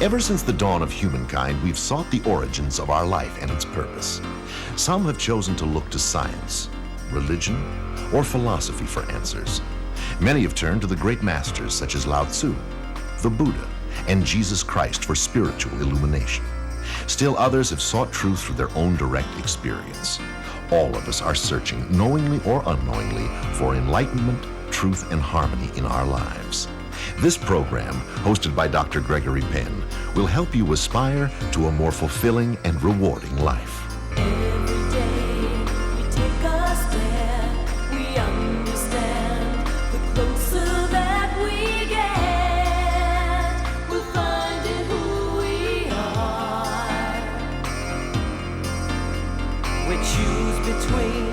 Ever since the dawn of humankind, we've sought the origins of our life and its purpose. Some have chosen to look to science, religion, or philosophy for answers. Many have turned to the great masters such as Lao Tzu, the Buddha, and Jesus Christ for spiritual illumination. Still others have sought truth through their own direct experience. All of us are searching, knowingly or unknowingly, for enlightenment, truth, and harmony in our lives. This program, hosted by Dr. Gregory Penn, will help you aspire to a more fulfilling and rewarding life. Every day we take a step, we understand. The closer that we get, we'll find in who we are. We choose between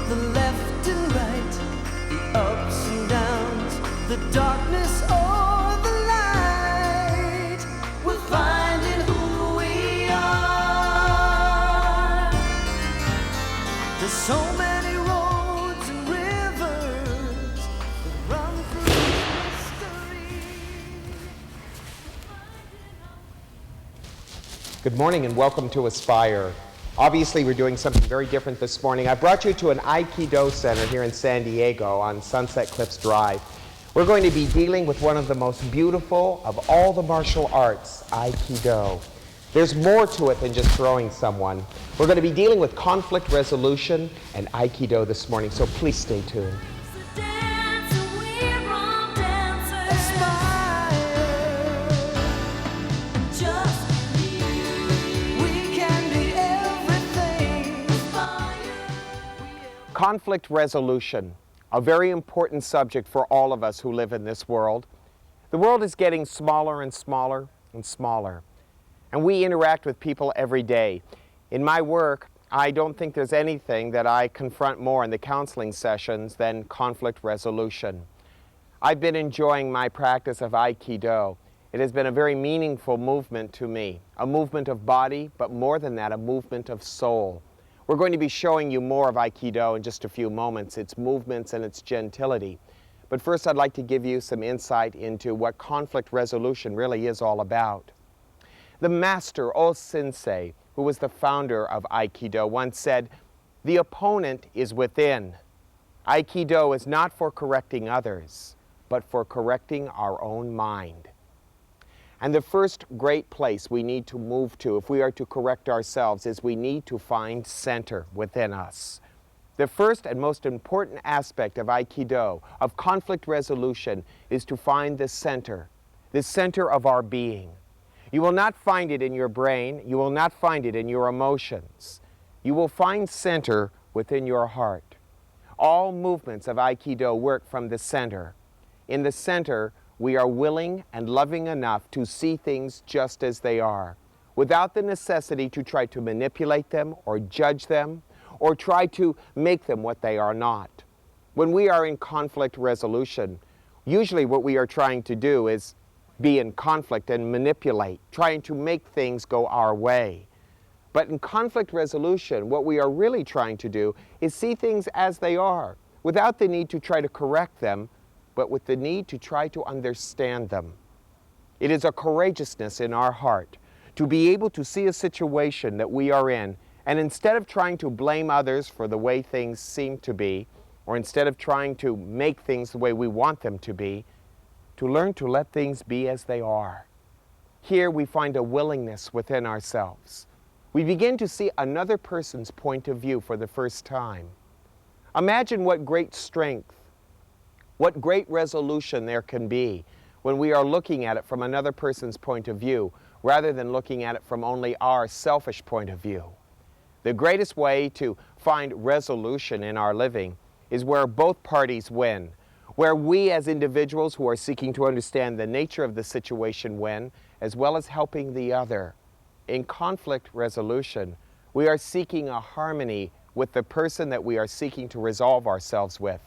the left and right, the ups and downs, the darkness or the light. We'll find in who we are. There's so many roads and rivers that run through history. Good morning and welcome to Aspire. Obviously, we're doing something very different this morning. I brought you to an Aikido center here in San Diego on Sunset Cliffs Drive. We're going to be dealing with one of the most beautiful of all the martial arts, Aikido. There's more to it than just throwing someone. We're going to be dealing with conflict resolution and Aikido this morning, so please stay tuned. Conflict resolution, a very important subject for all of us who live in this world. The world is getting smaller and smaller and smaller, and we interact with people every day. In my work, I don't think there's anything that I confront more in the counseling sessions than conflict resolution. I've been enjoying my practice of Aikido. It has been a very meaningful movement to me, a movement of body, but more than that, a movement of soul. We're going to be showing you more of Aikido in just a few moments, its movements and its gentility. But first, I'd like to give you some insight into what conflict resolution really is all about. The master, O-Sensei, who was the founder of Aikido, once said, "The opponent is within. Aikido is not for correcting others, but for correcting our own mind." And the first great place we need to move to if we are to correct ourselves is we need to find center within us. The first and most important aspect of Aikido, of conflict resolution, is to find the center of our being. You will not find it in your brain. You will not find it in your emotions. You will find center within your heart. All movements of Aikido work from the center. In the center, we are willing and loving enough to see things just as they are, without the necessity to try to manipulate them or judge them or try to make them what they are not. When we are in conflict resolution, usually what we are trying to do is be in conflict and manipulate, trying to make things go our way. But in conflict resolution, what we are really trying to do is see things as they are, without the need to try to correct them, but with the need to try to understand them. It is a courageousness in our heart to be able to see a situation that we are in, and instead of trying to blame others for the way things seem to be, or instead of trying to make things the way we want them to be, to learn to let things be as they are. Here we find a willingness within ourselves. We begin to see another person's point of view for the first time. Imagine what great strength, what great resolution there can be when we are looking at it from another person's point of view, rather than looking at it from only our selfish point of view. The greatest way to find resolution in our living is where both parties win, where we as individuals who are seeking to understand the nature of the situation win, as well as helping the other. In conflict resolution, we are seeking a harmony with the person that we are seeking to resolve ourselves with.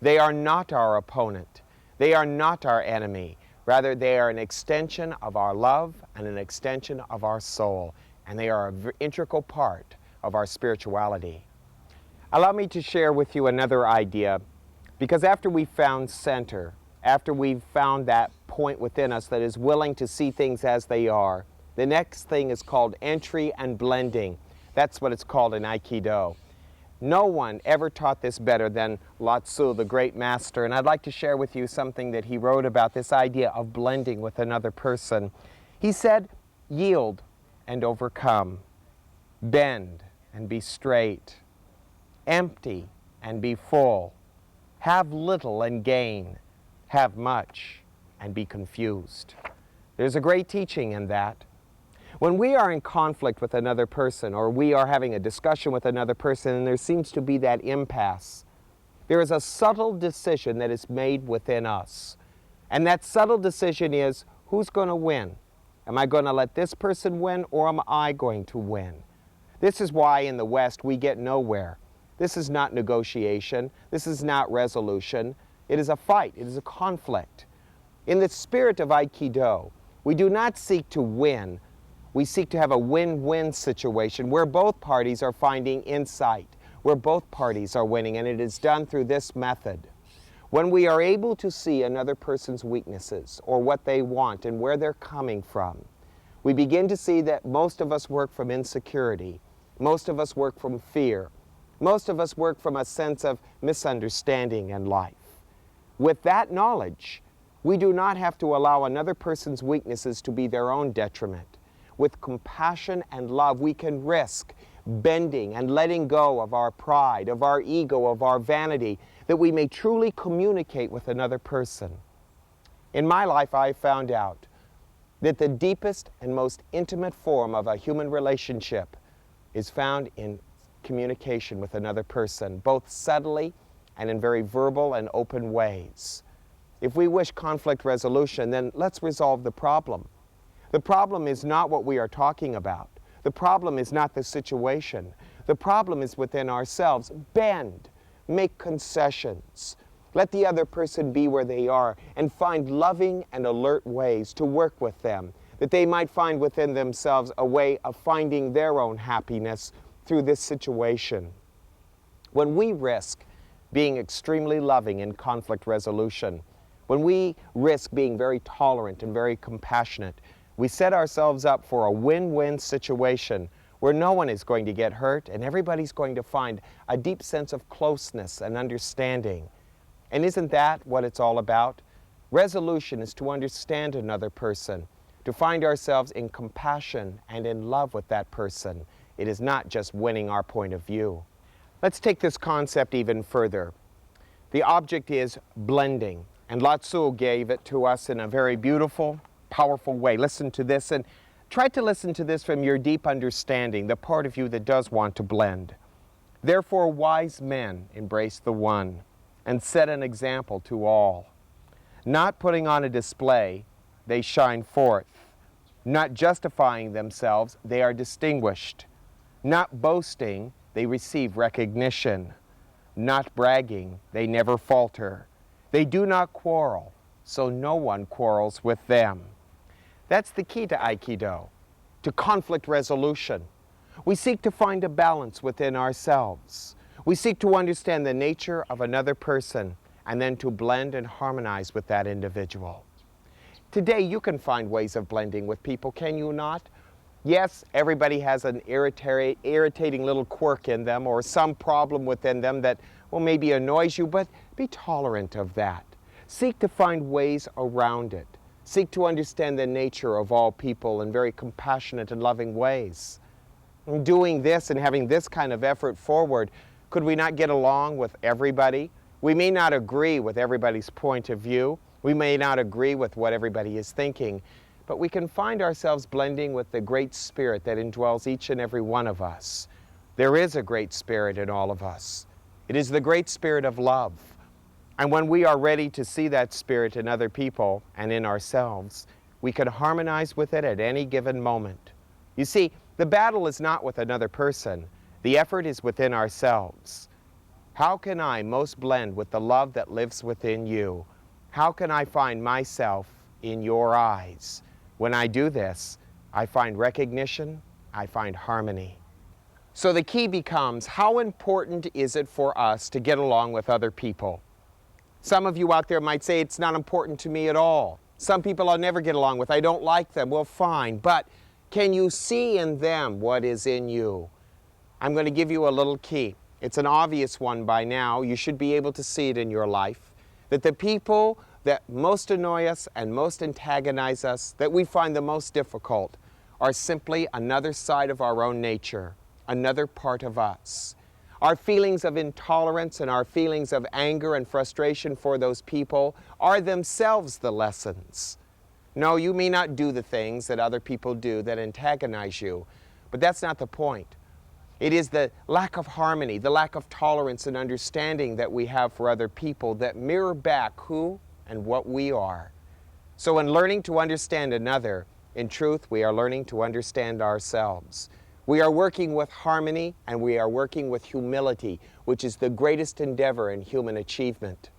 They are not our opponent. They are not our enemy. Rather, they are an extension of our love and an extension of our soul, and they are an integral part of our spirituality. Allow me to share with you another idea, because after we found center, after we've found that point within us that is willing to see things as they are, the next thing is called entry and blending. That's what it's called in Aikido. No one ever taught this better than Lao Tzu, the great master, and I'd like to share with you something that he wrote about this idea of blending with another person. He said, yield and overcome, bend and be straight, empty and be full, have little and gain, have much and be confused. There's a great teaching in that. When we are in conflict with another person, or we are having a discussion with another person and there seems to be that impasse, there is a subtle decision that is made within us. And that subtle decision is, who's going to win? Am I going to let this person win, or am I going to win? This is why in the West we get nowhere. This is not negotiation. This is not resolution. It is a fight. It is a conflict. In the spirit of Aikido, we do not seek to win. We seek to have a win-win situation where both parties are finding insight, where both parties are winning, and it is done through this method. When we are able to see another person's weaknesses or what they want and where they're coming from, we begin to see that most of us work from insecurity, most of us work from fear, most of us work from a sense of misunderstanding in life. With that knowledge, we do not have to allow another person's weaknesses to be their own detriment. With compassion and love, we can risk bending and letting go of our pride, of our ego, of our vanity, that we may truly communicate with another person. In my life, I found out that the deepest and most intimate form of a human relationship is found in communication with another person, both subtly and in very verbal and open ways. If we wish conflict resolution, then let's resolve the problem. The problem is not what we are talking about. The problem is not the situation. The problem is within ourselves. Bend, make concessions. Let the other person be where they are and find loving and alert ways to work with them, that they might find within themselves a way of finding their own happiness through this situation. When we risk being extremely loving in conflict resolution, when we risk being very tolerant and very compassionate, we set ourselves up for a win-win situation where no one is going to get hurt and everybody's going to find a deep sense of closeness and understanding. And isn't that what it's all about? Resolution is to understand another person, to find ourselves in compassion and in love with that person. It is not just winning our point of view. Let's take this concept even further. The object is blending, and Lao Tzu gave it to us in a very beautiful, powerful way. Listen to this and try to listen to this from your deep understanding, the part of you that does want to blend. Therefore, wise men embrace the one and set an example to all. Not putting on a display, they shine forth. Not justifying themselves, they are distinguished. Not boasting, they receive recognition. Not bragging, they never falter. They do not quarrel, so no one quarrels with them. That's the key to Aikido, to conflict resolution. We seek to find a balance within ourselves. We seek to understand the nature of another person and then to blend and harmonize with that individual. Today you can find ways of blending with people, can you not? Yes, everybody has an irritating little quirk in them or some problem within them that, well, maybe annoys you, but be tolerant of that. Seek to find ways around it. Seek to understand the nature of all people in very compassionate and loving ways. In doing this and having this kind of effort forward, could we not get along with everybody? We may not agree with everybody's point of view. We may not agree with what everybody is thinking, but we can find ourselves blending with the great spirit that indwells each and every one of us. There is a great spirit in all of us. It is the great spirit of love. And when we are ready to see that spirit in other people and in ourselves, we can harmonize with it at any given moment. You see, the battle is not with another person. The effort is within ourselves. How can I most blend with the love that lives within you? How can I find myself in your eyes? When I do this, I find recognition, I find harmony. So the key becomes, how important is it for us to get along with other people? Some of you out there might say it's not important to me at all. Some people I'll never get along with. I don't like them. Well, fine. But can you see in them what is in you? I'm going to give you a little key. It's an obvious one by now. You should be able to see it in your life. That the people that most annoy us and most antagonize us, that we find the most difficult, are simply another side of our own nature, another part of us. Our feelings of intolerance and our feelings of anger and frustration for those people are themselves the lessons. No, you may not do the things that other people do that antagonize you, but that's not the point. It is the lack of harmony, the lack of tolerance and understanding that we have for other people that mirror back who and what we are. So in learning to understand another, in truth, we are learning to understand ourselves. We are working with harmony and we are working with humility, which is the greatest endeavor in human achievement.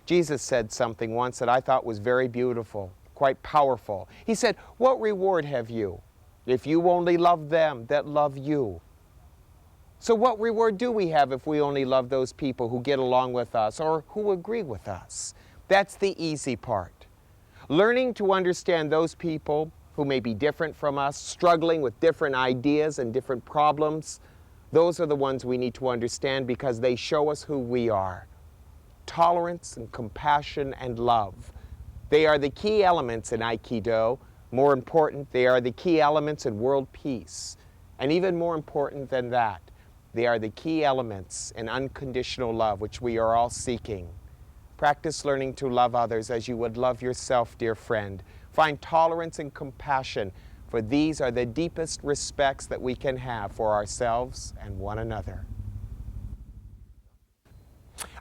Jesus said something once that I thought was very beautiful, quite powerful. He said, "What reward have you if you only love them that love you?" So what reward do we have if we only love those people who get along with us or who agree with us? That's the easy part. Learning to understand those people who may be different from us, struggling with different ideas and different problems, those are the ones we need to understand because they show us who we are. Tolerance and compassion and love. They are the key elements in Aikido. More important, they are the key elements in world peace. And even more important than that, they are the key elements in unconditional love, which we are all seeking. Practice learning to love others as you would love yourself, dear friend. Find tolerance and compassion, for these are the deepest respects that we can have for ourselves and one another.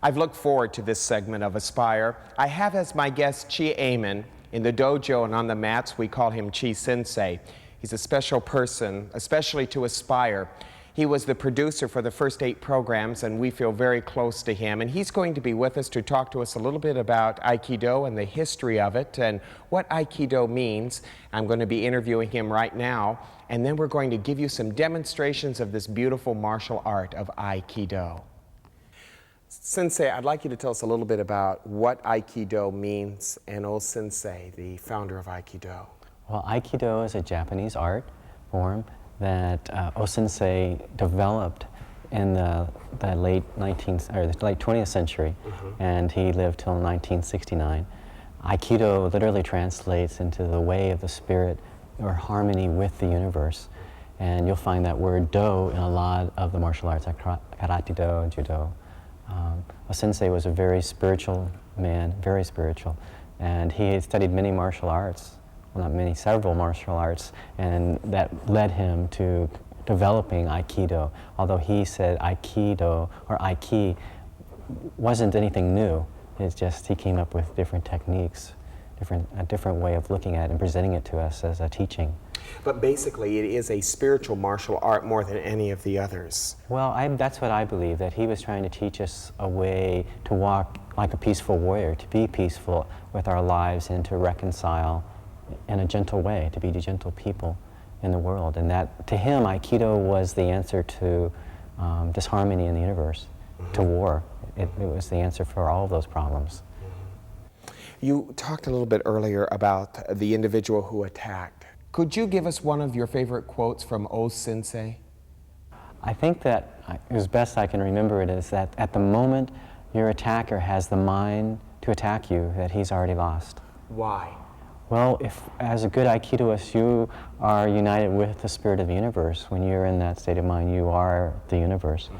I've looked forward to this segment of Aspire. I have as my guest Chi Amen. In the dojo and on the mats, we call him Chi Sensei. He's a special person, especially to Aspire. He was the producer for the first 8 programs, and we feel very close to him. And he's going to be with us to talk to us a little bit about Aikido and the history of it and what Aikido means. I'm going to be interviewing him right now, and then we're going to give you some demonstrations of this beautiful martial art of Aikido. Sensei, I'd like you to tell us a little bit about what Aikido means and Sensei, the founder of Aikido. Well, Aikido is a Japanese art form that Sensei developed in the late 20th century, and he lived till 1969. Aikido literally translates into the way of the spirit or harmony with the universe, and you'll find that word do in a lot of the martial arts, like karate-do, judo. Sensei was a very spiritual man, very spiritual, and he had studied many martial arts. Well, not many, several martial arts, and that led him to developing Aikido. Although he said Aikido or Aiki wasn't anything new. It's just he came up with different techniques, a different way of looking at it and presenting it to us as a teaching. But basically it is a spiritual martial art more than any of the others. Well, that's what I believe, that he was trying to teach us a way to walk like a peaceful warrior, to be peaceful with our lives and to reconcile in a gentle way, to be gentle people in the world. And that, to him, Aikido was the answer to disharmony in the universe, to war. It was the answer for all of those problems. You talked a little bit earlier about the individual who attacked. Could you give us one of your favorite quotes from Sensei? I think that, as best I can remember it, is that at the moment your attacker has the mind to attack you, that he's already lost. Why? Well, if as a good Aikidoist you are united with the spirit of the universe, when you're in that state of mind, you are the universe.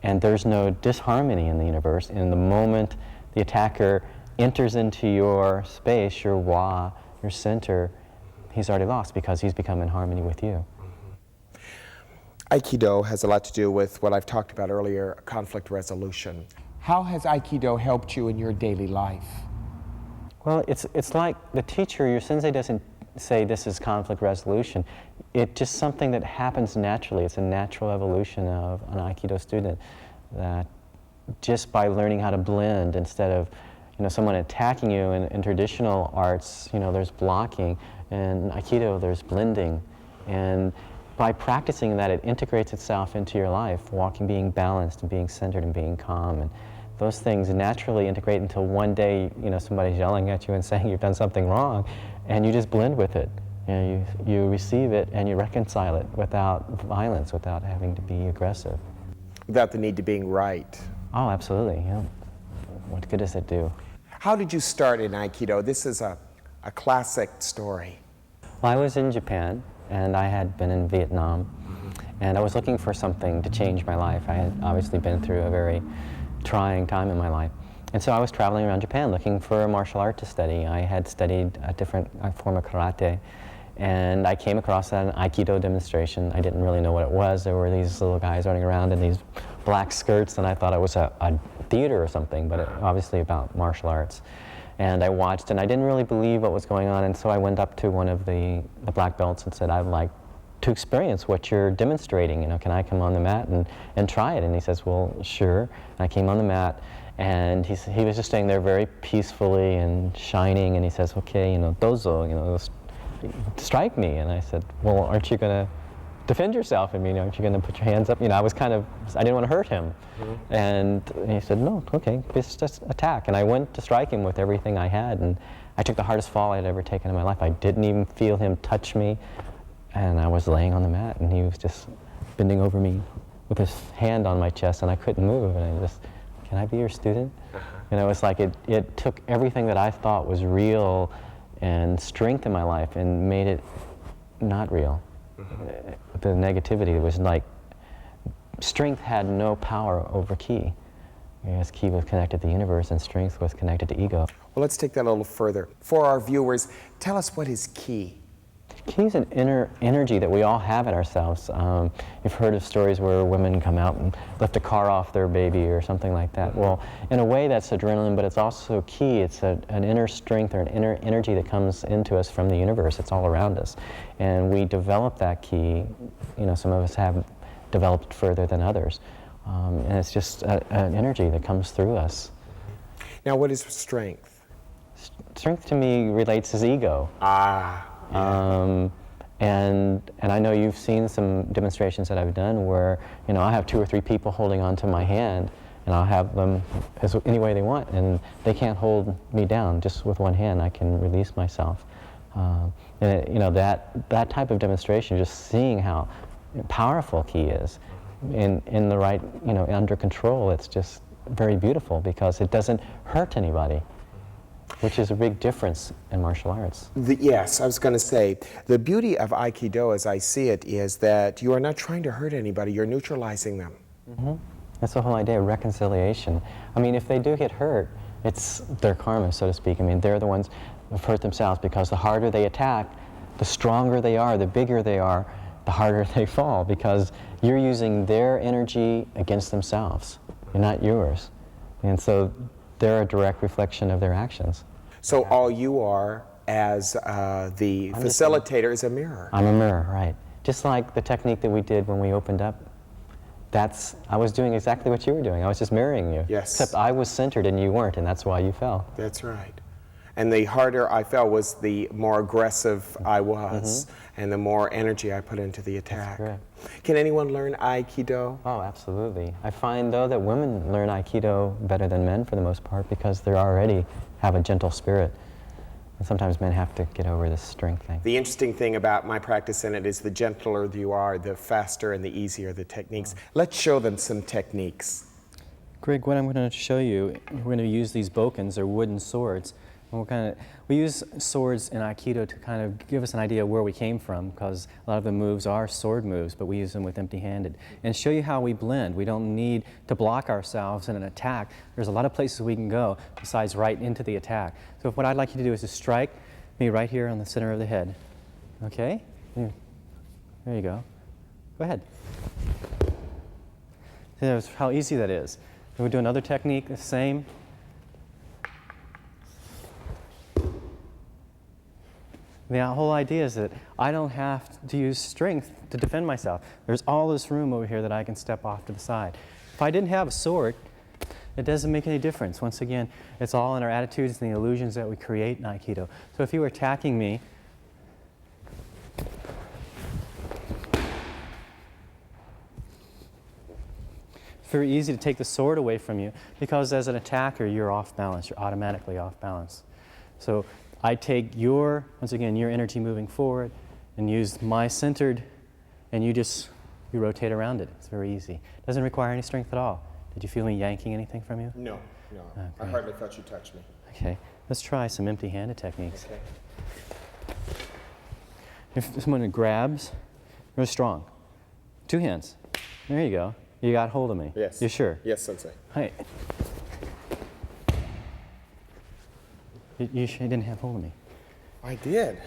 And there's no disharmony in the universe. And the moment the attacker enters into your space, your wa, your center, he's already lost because he's become in harmony with you. Aikido has a lot to do with what I've talked about earlier, conflict resolution. How has Aikido helped you in your daily life? Well, it's like the teacher, your sensei doesn't say this is conflict resolution. It's just something that happens naturally. It's a natural evolution of an Aikido student, that just by learning how to blend instead of someone attacking you in traditional arts, there's blocking. In Aikido, there's blending. And by practicing that, it integrates itself into your life, being balanced and being centered and being calm. And those things naturally integrate until one day, you know, somebody's yelling at you and saying you've done something wrong, and you just blend with it. You know, you receive it and you reconcile it without violence, without having to be aggressive. Without the need to being right. Oh, absolutely. Yeah. What good does it do? How did you start in Aikido? This is a classic story. Well, I was in Japan, and I had been in Vietnam, and I was looking for something to change my life. I had obviously been through a very trying time in my life. And so I was traveling around Japan looking for a martial art to study. I had studied a different form of karate, and I came across an Aikido demonstration. I didn't really know what it was. There were these little guys running around in these black skirts, and I thought it was a theater or something, but obviously about martial arts. And I watched, and I didn't really believe what was going on, and so I went up to one of the black belts and said, I'd like to experience what you're demonstrating. You know, can I come on the mat and try it? And he says, well, sure. And I came on the mat, and he was just staying there very peacefully and shining, and he says, okay, you know, dozo, you know, strike me. And I said, well, aren't you going to defend yourself? I mean, aren't you going to put your hands up? You know, I didn't want to hurt him. And he said, no, okay, just attack. And I went to strike him with everything I had, and I took the hardest fall I'd ever taken in my life. I didn't even feel him touch me, and I was laying on the mat, and he was just bending over me with his hand on my chest, and I couldn't move, and I just, can I be your student? And it was like it took everything that I thought was real and strength in my life and made it not real. The negativity was like, strength had no power over ki. Because ki was connected to the universe and strength was connected to ego. Well, let's take that a little further. For our viewers, tell us what is ki. Ki is an inner energy that we all have in ourselves. You've heard of stories where women come out and lift a car off their baby or something like that. Well, in a way that's adrenaline, but it's also ki. It's an inner strength or an inner energy that comes into us from the universe. It's all around us. And we develop that ki. You know, some of us have developed further than others. And it's just an energy that comes through us. Now, what is strength? Strength to me relates as ego. Yeah. And I know you've seen some demonstrations that I've done where, you know, I have 2 or 3 people holding onto my hand, and I'll have them any way they want, and they can't hold me down. Just with one hand, I can release myself. You know, that type of demonstration, just seeing how powerful ki is in the right, you know, under control, it's just very beautiful because it doesn't hurt anybody, which is a big difference in martial arts. Yes, I was going to say, the beauty of Aikido as I see it is that you are not trying to hurt anybody, you're neutralizing them. That's the whole idea of reconciliation. I mean, if they do get hurt, it's their karma, so to speak. I mean, they're the ones who've hurt themselves because the harder they attack, the stronger they are, the bigger they are, the harder they fall because you're using their energy against themselves. You're not yours. And so they're a direct reflection of their actions. So all you are as the facilitator is a mirror. I'm a mirror, right. Just like the technique that we did when we opened up. I was doing exactly what you were doing. I was just mirroring you. Yes. Except I was centered and you weren't, and that's why you fell. That's right. And the harder I fell was the more aggressive I was, and the more energy I put into the attack. That's correct. Can anyone learn Aikido? Oh, absolutely. I find, though, that women learn Aikido better than men for the most part because they already have a gentle spirit. And sometimes men have to get over this strength thing. The interesting thing about my practice in it is the gentler you are, the faster and the easier the techniques. Let's show them some techniques. Greg, what I'm going to show you, we're going to use these bokens, or wooden swords. And we use swords in Aikido to kind of give us an idea of where we came from, because a lot of the moves are sword moves, but we use them with empty-handed. And show you how we blend. We don't need to block ourselves in an attack. There's a lot of places we can go besides right into the attack. So what I'd like you to do is to strike me right here on the center of the head. Okay? There you go. Go ahead. There's how easy that is. Then we do another technique, the same. The whole idea is that I don't have to use strength to defend myself. There's all this room over here that I can step off to the side. If I didn't have a sword, it doesn't make any difference. Once again, it's all in our attitudes and the illusions that we create in Aikido. So if you were attacking me, very easy to take the sword away from you because as an attacker, you're off balance. You're automatically off balance. So I take once again, your energy moving forward and use my centered, and you rotate around it. It's very easy. Doesn't require any strength at all. Did you feel me yanking anything from you? No. Okay. I hardly felt you touch me. Okay, let's try some empty-handed techniques. Okay. If someone grabs, really strong. 2 hands. There you go. You got hold of me. Yes. You sure? Yes, Sensei. Hey. You didn't have hold of me. I did.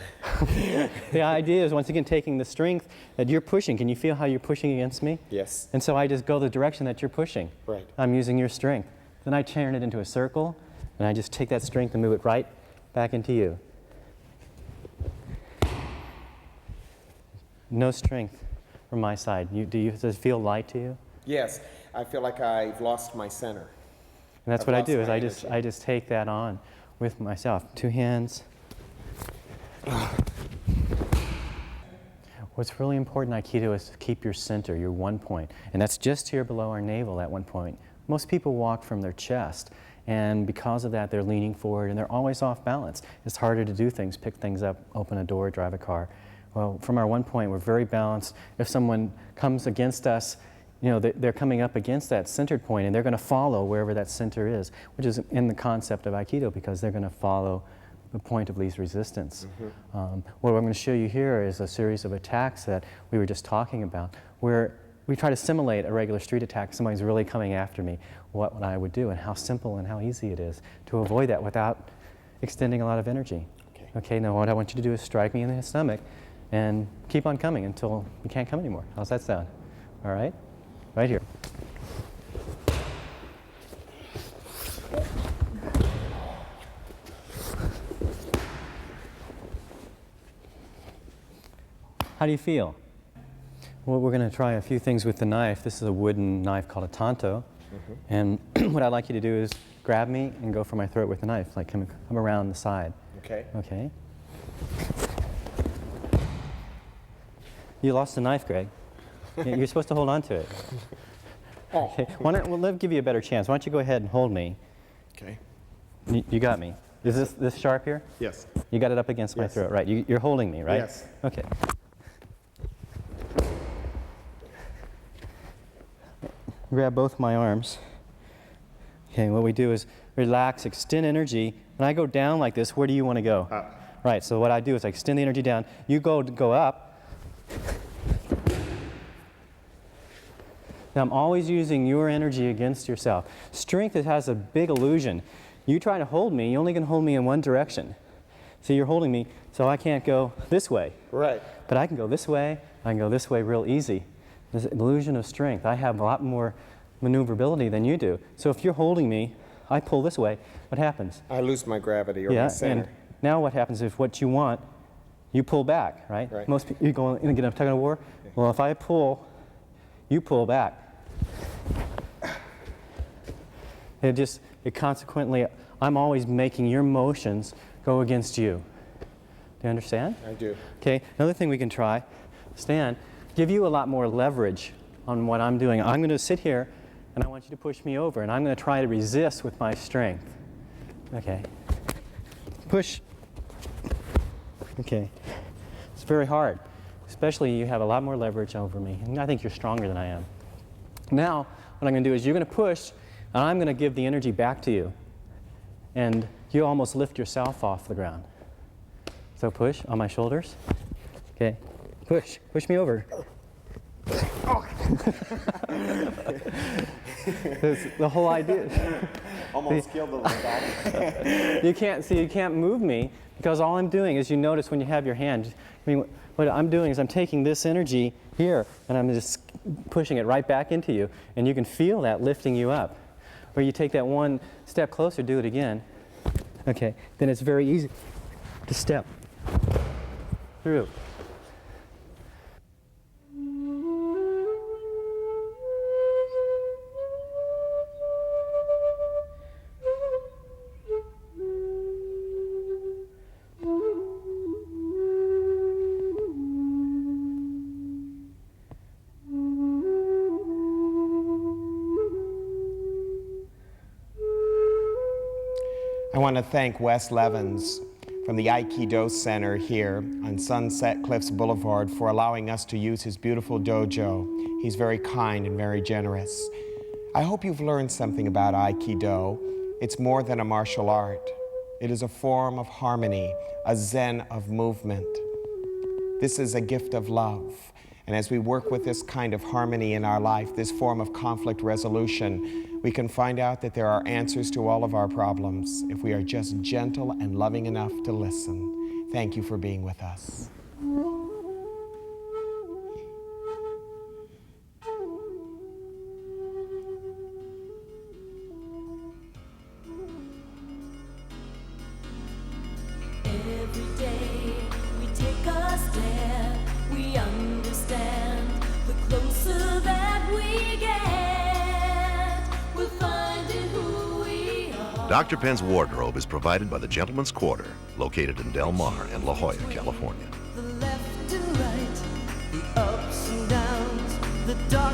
The idea is, once again, taking the strength that you're pushing. Can you feel how you're pushing against me? Yes. And so I just go the direction that you're pushing. Right. I'm using your strength. Then I turn it into a circle, and I just take that strength and move it right back into you. No strength from my side. Does it feel light to you? Yes. I feel like I've lost my center. And that's I've what I lost do, is my I just take that on with myself. 2 hands. What's really important in Aikido is to keep your center, your 1 point. And that's just here below our navel, that 1 point. Most people walk from their chest, and because of that, they're leaning forward and they're always off balance. It's harder to do things, pick things up, open a door, drive a car. Well, from our 1 point, we're very balanced. If someone comes against us, they're coming up against that centered point, and they're going to follow wherever that center is, which is in the concept of Aikido, because they're going to follow the point of least resistance. What I'm going to show you here is a series of attacks that we were just talking about, where we try to simulate a regular street attack. Somebody's really coming after me, what I would do, and how simple and how easy it is to avoid that without extending a lot of energy. Okay, now what I want you to do is strike me in the stomach and keep on coming until you can't come anymore. How's that sound? All right? Right here. How do you feel? Well, we're going to try a few things with the knife. This is a wooden knife called a tanto. And what I'd like you to do is grab me and go for my throat with the knife, like come around the side. Okay. Okay. You lost the knife, Greg. You're supposed to hold on to it. Okay. Let me give you a better chance. Why don't you go ahead and hold me? Okay. You got me. Is this sharp here? Yes. You got it up against my Yes. throat, right? You're holding me, right? Yes. Okay. Grab both my arms. Okay, what we do is relax, extend energy. When I go down like this, where do you want to go? Up. Right, so what I do is I extend the energy down. You go up. Now I'm always using your energy against yourself. Strength, it has a big illusion. You try to hold me, you only can hold me in one direction. So you're holding me, so I can't go this way. Right. But I can go this way, I can go this way real easy. There's an illusion of strength. I have a lot more maneuverability than you do. So if you're holding me, I pull this way, what happens? I lose my gravity or my Yeah, center. and now what happens if what you want, you pull back, right? Right. Most people, you go in and get a tug of war. Well, if I pull, you pull back. It consequently, I'm always making your motions go against you. Do you understand? I do. Okay, another thing we can try, stand, give you a lot more leverage on what I'm doing. I'm going to sit here, and I want you to push me over, and I'm going to try to resist with my strength. Okay. Push. Okay. It's very hard, especially you have a lot more leverage over me, and I think you're stronger than I am. Now, what I'm going to do is you're going to push, and I'm going to give the energy back to you, and you almost lift yourself off the ground. So push on my shoulders. Okay. Push me over. That's the whole idea. Almost killed the little guy. You can't move me because all I'm doing is, you notice when you have your hand, what I'm doing is I'm taking this energy here and I'm just pushing it right back into you, and you can feel that lifting you up. Or you take that one step closer, do it again. Okay, then it's very easy to step through. I want to thank Wes Levins from the Aikido Center here on Sunset Cliffs Boulevard for allowing us to use his beautiful dojo. He's very kind and very generous. I hope you've learned something about Aikido. It's more than a martial art. It is a form of harmony, a zen of movement. This is a gift of love. And as we work with this kind of harmony in our life, this form of conflict resolution, we can find out that there are answers to all of our problems if we are just gentle and loving enough to listen. Thank you for being with us. Every day we take a step, we understand. The closer that we get, we're finding who we are. Dr. Penn's wardrobe is provided by the Gentleman's Quarter, located in Del Mar and La Jolla, California. The left and right, the ups and downs, the dark